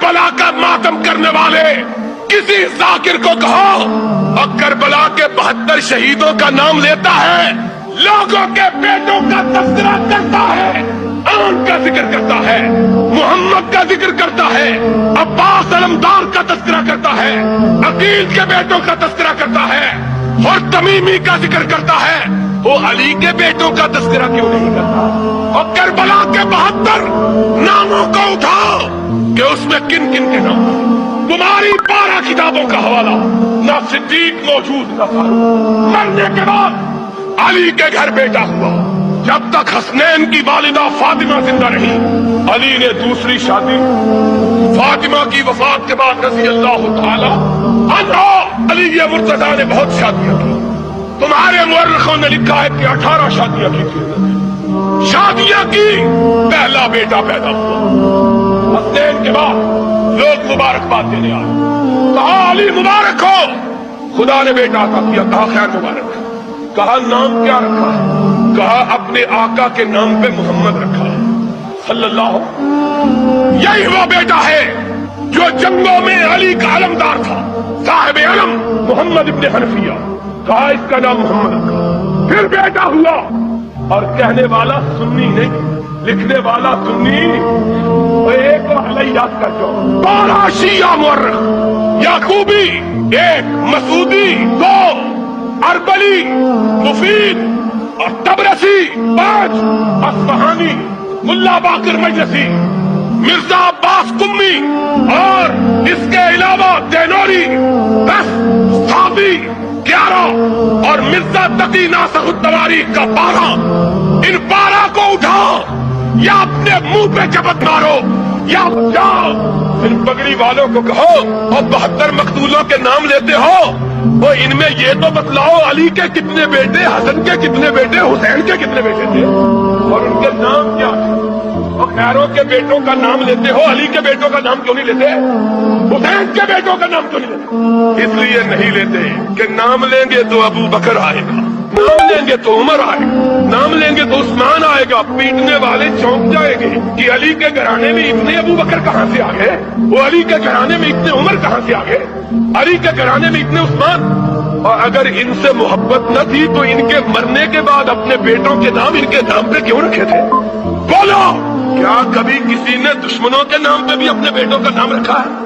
کربلا کا ماتم کرنے والے کسی ذاکر کو کہو اور کربلا کے 72 شہیدوں کا نام لیتا ہے، لوگوں کے بیٹوں کا تذکرہ کرتا ہے، آن کا ذکر کرتا ہے، محمد کا ذکر کرتا ہے، عباس علمدار کا تذکرہ کرتا ہے، عقیل کے بیٹوں کا تذکرہ کرتا ہے اور تمیمی کا ذکر کرتا ہے، وہ علی کے بیٹوں کا تذکرہ کیوں نہیں کرتا؟ اور کربلا کے 72 ناموں کو اٹھاؤ کہ اس میں کن کن کے نام ہیں۔ تمہاری 12 کتابوں کا حوالہ، نہ صدیق موجود نہ فاروق۔ مرنے کے بعد علی کے گھر بیٹا ہوا، جب تک حسنین کی والدہ فاطمہ زندہ رہی علی نے دوسری شادی، فاطمہ کی وفات کے بعد رضی اللہ تعالی عنہ علی مرتضیٰ نے بہت شادیاں کی۔ تمہارے مورخوں نے لکھا ہے کہ 18 شادیاں کی تھی، شادیاں کی، پہلا بیٹا پیدا ہوا۔ حسنین کے بعد لوگ مبارکباد دینے آئے، کہا علی مبارک ہو، خدا نے بیٹا عطا کیا، کہا خیر مبارک، کہا نام کیا رکھا ہے؟ کہا اپنے آقا کے نام پہ محمد رکھا ہے صلی اللہ علیہ وسلم۔ یہی وہ بیٹا ہے جو جنگوں میں علی کا علمدار تھا، صاحب علم محمد ابن حنفیہ، کہا اس کا نام محمد رکھا۔ پھر بیٹا ہوا اور کہنے والا سنی نہیں، لکھنے والا سنی، ایک علیات کا جو 12 شیعہ مورخ، یعقوبی 1، مسعودی 2، اربلی، مفید اور تبرسی 5، اصفہانی، ملا باقر مجلسی، مرزا عباس قمی اور اس کے علاوہ دینوری 10، صحابی 11 اور مرزا تقی ناصر التواریخ کا 12۔ ان 12 کو اٹھاؤ یا اپنے منہ پہ چپت مارو یا جاؤ ان پگڑی والوں کو کہو اور 72 مقتولوں کے نام لیتے ہو، وہ ان میں یہ تو بتلاؤ علی کے کتنے بیٹے، حسن کے کتنے بیٹے، حسین کے کتنے بیٹے تھے اور ان کے نام کیا تھے؟ اور خیروں کے بیٹوں کا نام لیتے ہو، علی کے بیٹوں کا نام کیوں نہیں لیتے؟ حسین کے بیٹوں کا نام کیوں نہیں لیتے؟ اس لیے نہیں لیتے کہ نام لیں گے تو ابو بکر آئے گا، نام لیں گے تو عمر آئے گا، نام لیں گے تو عثمان آئے گا، پیٹنے والے چونک جائیں گے کہ علی کے گھرانے میں اتنے ابو بکر کہاں سے آ گئے، وہ علی کے گھرانے میں اتنے عمر کہاں سے آ گئے، علی کے گھرانے میں اتنے عثمان۔ اور اگر ان سے محبت نہ تھی تو ان کے مرنے کے بعد اپنے بیٹوں کے نام ان کے نام پہ کیوں رکھے تھے؟ بولو، کیا کبھی کسی نے دشمنوں کے نام پہ بھی اپنے بیٹوں کا نام رکھا ہے؟